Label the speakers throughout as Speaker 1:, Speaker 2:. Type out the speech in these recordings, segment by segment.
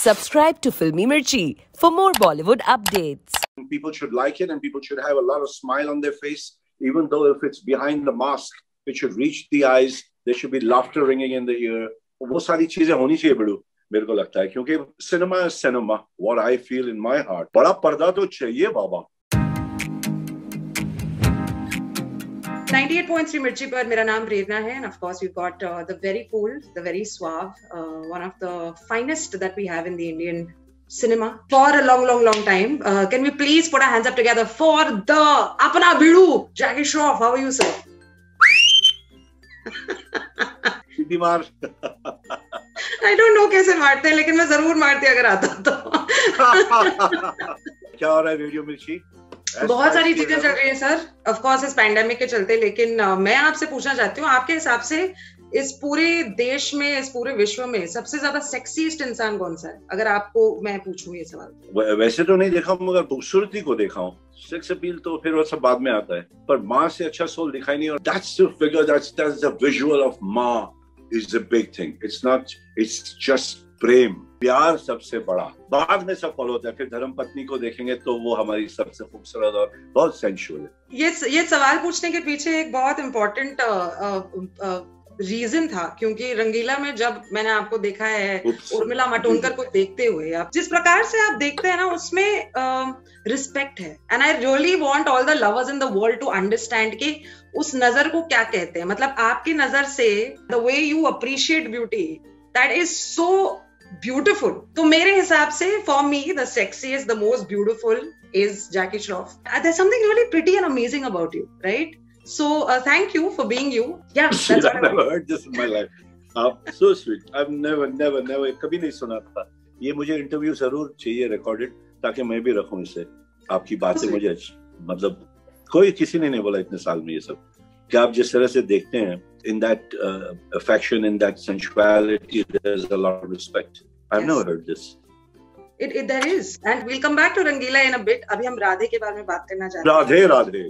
Speaker 1: Subscribe to Filmy Mirchi for more Bollywood updates.
Speaker 2: People should like it and people should have a lot of smile on their face, even though if it's behind the mask, it should reach the eyes. There should be laughter ringing in the ear. वो सारी चीजें होनी चाहिए बड़ू मेरे को लगता है क्योंकि cinema is cinema. What I feel in my heart. बड़ा पर्दा तो चाहिए बाबा.
Speaker 3: 98.3 Mirchi पर मेरा नाम प्रेरणा है and of course we've got the very cool, the very suave, one of the finest that we have in the Indian cinema for a long time. Can we please put our hands up together for the Apna Bidu, Jackie Shroff. How are you, sir? I don't know कैसे मारते हैं लेकिन मैं जरूर मारती अगर आता तो.
Speaker 2: क्या हो रहा है रेडियो मिर्ची?
Speaker 3: बहुत सारी चीजें चल रही है सर, ऑफ कोर्स इस पैंडेमिक के चलते, लेकिन मैं आपसे पूछना चाहती हूँ आपके हिसाब से इस पूरे देश में, इस पूरे विश्व में सबसे ज्यादा सेक्सीस्ट इंसान कौन सा है, अगर आपको मैं पूछूं ये सवाल?
Speaker 2: वैसे तो नहीं देखा हूँ मगर खूबसूरती को देखा हूँ. सेक्स अपील तो फिर वो सब बाद में आता है, पर माँ से अच्छा सोल दिखाई नहीं. और that's the figure, that's the visual of माँ is a big thing. It's not, it's just प्रेम, प्यार सबसे बड़ा. बाद में सब फॉलो होता है. फिर धर्म पत्नी को देखेंगे तो वो हमारी सबसे खूबसूरत और बहुत सेंशुअल है.
Speaker 3: ये सवाल पूछने के पीछे एक बहुत इम्पोर्टेंट रीजन था, क्योंकि रंगीला में जब मैंने आपको देखा है उर्मिला मातोंडकर को देखते हुए, आप जिस प्रकार से आप देखते हैं ना उसमें रिस्पेक्ट है. And I really want all the lovers in the world to understand कि उस नजर को क्या कहते हैं. मतलब आपकी नजर से the way you appreciate beauty, that is so beautiful. तो मेरे हिसाब से for me the sexiest, the most beautiful is Jackie Shroff. There's something really pretty and amazing about you, right? So thank you for being you. Yeah, that's
Speaker 2: I've never heard this in my life. So sweet. I've never कभी नहीं सुना था. ये मुझे interview जरूर चाहिए recorded, ताकि मैं भी रखूं इसे. आपकी बातें मुझे मतलब कोई किसी ने नहीं बोला इतने साल में ये सब, कि आप जिस तरह से देखते हैं, in that affection, in that sensuality, there's a lot of respect. I've never heard this.
Speaker 3: There is, and we'll come back to Rangila in a bit. अभी हम राधे के बारे में बात करना चाहते हैं.
Speaker 2: राधे.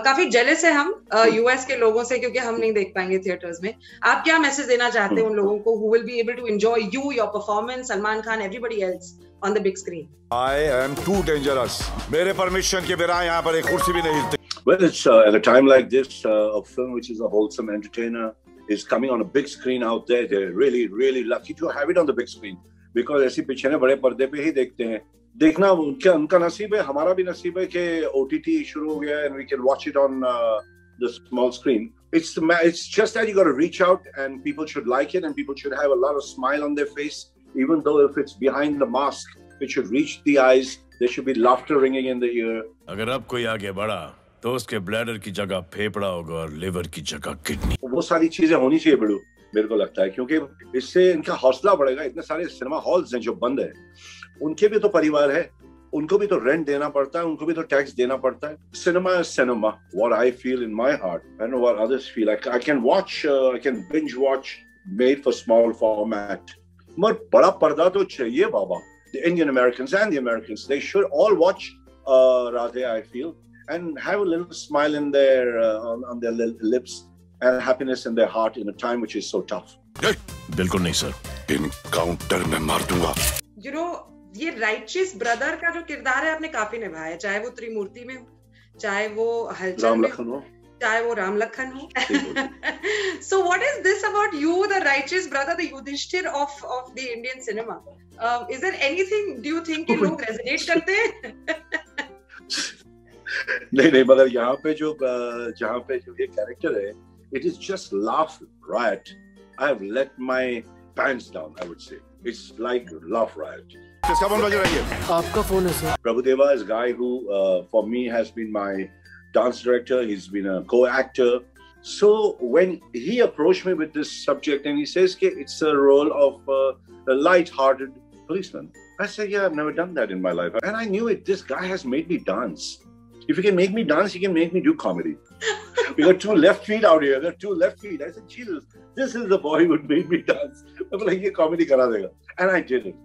Speaker 3: काफी जेलस है हम यूएस के लोगों से, क्योंकि हम नहीं देख पाएंगे थिएटर्स में. आप क्या मैसेज देना चाहते हैं उन लोगों को who will be able to enjoy you, your performance, Salman Khan, everybody else on the big screen?
Speaker 4: I am too dangerous. मेरे परमिशन के बिना यहाँ पर एक कुर्सी भी नहीं हिलती.
Speaker 2: Well, it's at a time like this, a film which is a wholesome entertainer is coming on a big screen out there. They're really lucky to have it on the big screen, because ऐसी पिक्चरें बड़े पर्दे पे ही देखते हैं. देखना उनका नसीब है, हमारा भी नसीब है कि OTT शुरू हो गया है and we can watch it on the small screen. It's just that you got to reach out and people should like it and people should have a lot of smile on their face, even though if it's behind the mask, it should reach the eyes. There should be laughter ringing in the ear.
Speaker 4: अगर अब कोई आगे बढ़ा तो उसके bladder की जगह फेफड़ा होगा और लिवर की जगह किडनी.
Speaker 2: वो सारी चीजें होनी चाहिए बड़ू मेरे को लगता है, क्योंकि इससे इनका हौसला बढ़ेगा. इतने सारे सिनेमा हॉल्स हैं जो बंद है, उनके भी तो परिवार है, उनको भी तो रेंट देना पड़ता है, उनको भी तो टैक्स देना पड़ता है. Cinema is cinema. What I feel in my heart, I don't know what others feel. I can watch, I can binge watch made for small format. मगर बड़ा पर्दा तो चाहिए बाबा. The Indian Americans and the Americans, they should all watch Radhe, I feel, and have a little smile in their on their lips and happiness in their heart in a time which is so tough.
Speaker 4: बिल्कुल नहीं sir, encounter में मार दूंगा.
Speaker 3: You know, ये righteous brother का जो किरदार है आपने काफी निभाया है, चाहे वो त्रिमूर्ति में हो, चाहे वो हलचल में हो, चाहे वो राम लखन हो. So what is this about you, the righteous brother, the Yudhishthir of the Indian cinema? Is there anything, do you think कि लोग resonate करते हैं?
Speaker 2: नहीं, मगर यहाँ पे जो ये कैरेक्टर है, it is just laugh riot. I have let my pants down, I would say. It's like laugh riot.
Speaker 4: किसका फोन बज रहा है?
Speaker 1: आपका फोन है sir.
Speaker 2: Prabhudeva is a guy who for me has been my dance director. He's been a co-actor. So when he approached me with this subject and he says it's a role of a light-hearted policeman, I said, yeah, I've never done that in my life. And I knew it. This guy has made me dance. If he can make me dance, he can make me do comedy. We got two left feet out here. There are two left feet. I said, Jesus, this is the boy who made me dance. I was like, ye comedy kara dega. And I did it.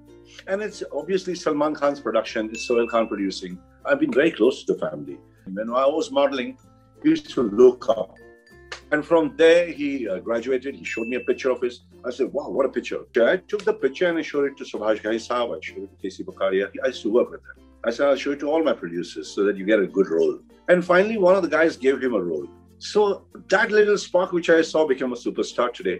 Speaker 2: And it's obviously Salman Khan's production. It's Sohail Khan producing. I've been very close to the family. When I was modeling, I used to look up. And from there, he graduated. He showed me a picture of his. I said, wow, what a picture. I took the picture and I showed it to Subhash Ghai Saab. I showed it to K.C. Bakaria. I used to work with them. I said, I'll show it to all my producers so that you get a good role. And finally, one of the guys gave him a role. So that little spark which I saw became a superstar today.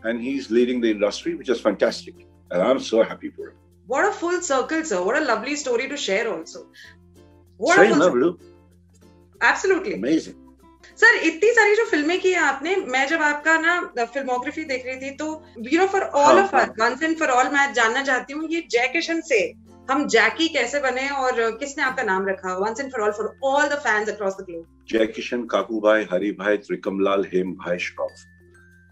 Speaker 2: And he's leading the industry, which is fantastic. And I'm so happy for him.
Speaker 3: What a full circle, sir. What a lovely story to share also. What
Speaker 2: Same,
Speaker 3: a full
Speaker 2: Blue.
Speaker 3: Absolutely.
Speaker 2: Amazing.
Speaker 3: Sir इतनी सारी जो फिल्में की हैं आपने, मैं जब आपका ना फिल्मोग्राफी देख रही थी तो you know for all of us once and for all मैं जानना चाहती हूँ ये जय किशन से हम जैकी कैसे बने और किसने आपका नाम रखा once and for all the fans across the globe?
Speaker 2: Jai Kishan, Kaku bhai, Hari bhai, Trikamlal, Hem bhai Shroff,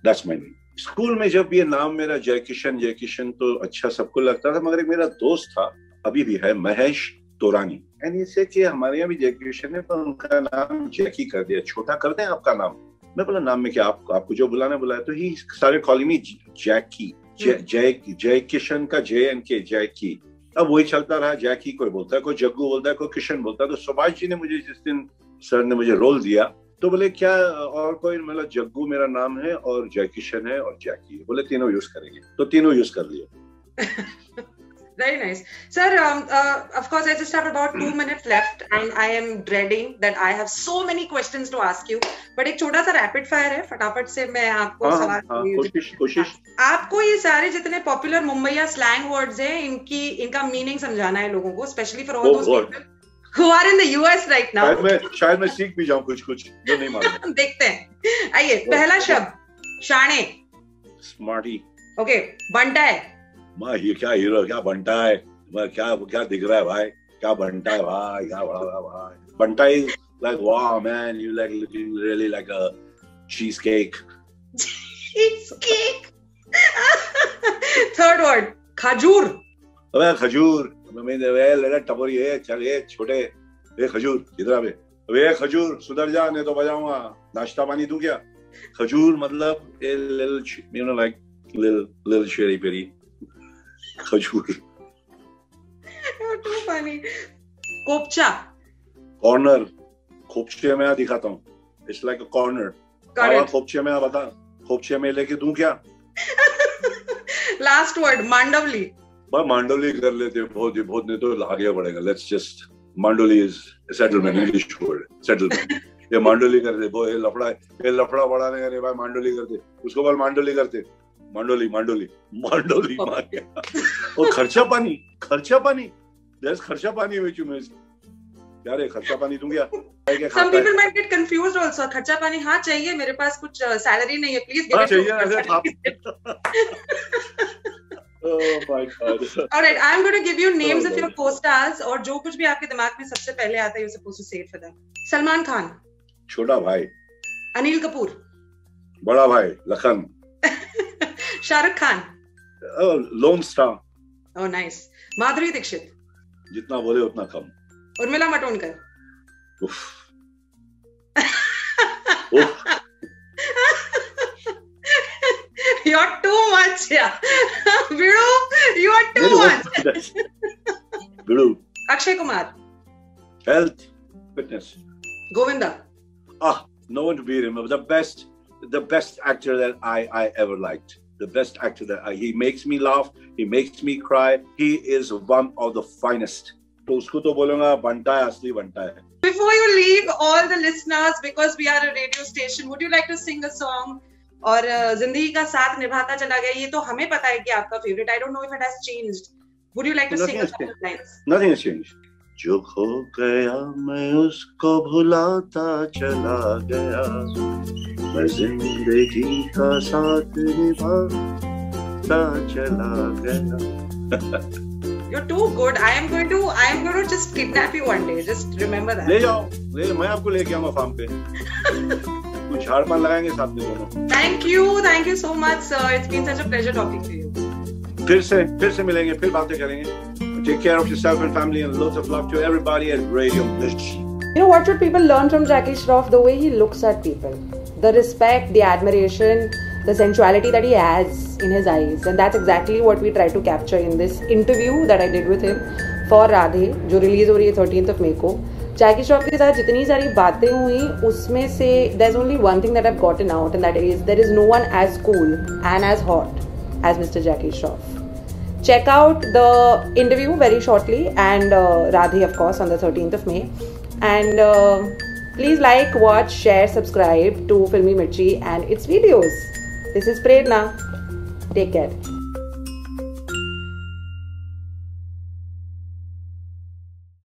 Speaker 2: that's my name. School में जब ये नाम मेरा जय किशन तो अच्छा सबको लगता था, मगर एक मेरा दोस्त था, अभी भी है, महेश तोरानी, एंड इसे कि हमारे यहाँ भी जय किशन है पर उनका नाम जैकी कर दिया, छोटा कर दें आपका नाम. मैं बोला नाम में क्या, आपको जो बुलाना बुलाया. तो ही स्टार्टेड कॉलिंग मी जैकी. जय किशन का जे एंड के जैकी. अब वही चलता रहा. जैकी कोई बोलता है, कोई जग्गू बोलता है, कोई किशन बोलता है. तो सुभाष जी ने मुझे जिस दिन सर ने मुझे रोल दिया तो बोले क्या और कोई, मतलब जग्गू मेरा नाम है और जय किशन है और जैकी, बोले तीनों यूज करेंगे, तो तीनों यूज कर लिया.
Speaker 3: Very nice. Sir, of course, I just have about 2 minutes left and I am dreading that I have so many questions to ask you. But एक छोटा सा rapid fire है, फटाफट से मैं आपको सवाल
Speaker 2: कोशिश.
Speaker 3: आपको ये सारे जितने पॉपुलर मुंबईया स्लैंग वर्ड्स हैं इनका मीनिंग समझाना है लोगों को, specially for all those people who are in the US right now.
Speaker 2: शायद मैं सीख भी जाऊं कुछ जो नहीं मालूम.
Speaker 3: देखते हैं. आइए, पहला शब्द शाणे.
Speaker 2: स्मार्टी.
Speaker 3: ओके, बंटा है.
Speaker 2: माँ ये क्या हीरो, क्या बंटा है, क्या दिख रहा है भाई, क्या बंटा है भाई, क्या बड़ा भाई. बंटा is like wow man, you like looking really like a cheesecake.
Speaker 3: Cheesecake. Third word, खजूर.
Speaker 2: अबे खजूर, मैं टपोरी है, चल ये छोटे, ये खजूर इधर आ बे. अबे खजूर सुधर जा नहीं तो बजाऊंगा. नाश्ता पानी दूं क्या? खजूर मतलब a little, you know, like little cherry berry. खजूर.
Speaker 3: You're too funny. कोपचा.
Speaker 2: कॉर्नर. खोपचे में दिखाता हूँ. It's like a corner. खोपचे में बता, खोपचे में लेके दूं क्या?
Speaker 3: Last word, मांडवली.
Speaker 2: बस मांडवली कर लेते हैं, बहुत नहीं तो आगे बढ़ेगा. Let's just मांडवली is settlement, English word, settlement. ये मांडवली कर दे, वो ये लफड़ा बढ़ाने का नहीं भाई, मांडवली करते, उसको बोल मांडवली करते. मांडोली मार गया. और खर्चा पानी. There's खर्चा पानी which you miss. यार ये खर्चा पानी दूं क्या?
Speaker 3: Some people might get confused also. खर्चा पानी हाँ चाहिए, मेरे पास कुछ सैलरी नहीं है, please give it to me.
Speaker 2: Oh my God.
Speaker 3: Alright, I'm going to give you names of your co-stars और जो कुछ भी आपके दिमाग में सबसे पहले आता है you're supposed to say it for them. Salman Khan.
Speaker 2: छोटा भाई.
Speaker 3: अनिल कपूर.
Speaker 2: बड़ा भाई Lakhan.
Speaker 3: Shahrukh Khan.
Speaker 2: Loan star.
Speaker 3: Oh nice. Madhuri Dixit.
Speaker 2: जितना बोले उतना कम.
Speaker 3: उर्मिला मातोंडकर.
Speaker 2: उफ.
Speaker 3: You're too much, yeah. Bidu, you are too much.
Speaker 2: Bidu.
Speaker 3: Akshay Kumar.
Speaker 2: Health, fitness.
Speaker 3: Govinda.
Speaker 2: No one to beat him. The best actor that I ever liked. The best actor that he makes me laugh. He makes me cry. He is one of the finest. तो उसको तो बोलूँगा बंटा है, असली बंटा है.
Speaker 3: Before you leave all the listeners, because we are a radio station, would you like to sing a song? और जिंदगी का साथ निभाता चला गया, ये तो हमें पता है कि आपका favourite. I don't know if it has changed. Would you like to sing a song of lines?
Speaker 2: Nothing has changed. जो खो गया मैं उसको भुलाता चला गया, मैं जिंदगी का साथ निभाता चला गया.
Speaker 3: You're too good. I am going to just kidnap you one day. Just remember that.
Speaker 2: ले जाओ, मैं आपको लेके आऊंगा फार्म पे. कुछ झाड़ पान लगाएंगे साथ में दोनों.
Speaker 3: Thank you so much, sir. It's been such a pleasure talking to you.
Speaker 2: फिर से मिलेंगे, फिर बातें करेंगे. Take care of yourself and family, and lots of love to everybody at Radio Mirchi.
Speaker 5: You know, what should people learn from Jackie Shroff? The way he looks at people, the respect, the admiration, the sensuality that he has in his eyes, and that's exactly what we try to capture in this interview that I did with him for Radhe, जो release हो रही है 13th of May को. जैकी श्रॉफ के साथ जितनी सारी बातें हुई उसमें से there is only one thing that I have gotten out and that is there is no one as cool and as hot as mister Jackie Shroff. Check out the interview very shortly and Radhi of course on the 13th of May, and please like, watch, share, subscribe to Filmy Mirchi and its videos. This is Prerna. Take care.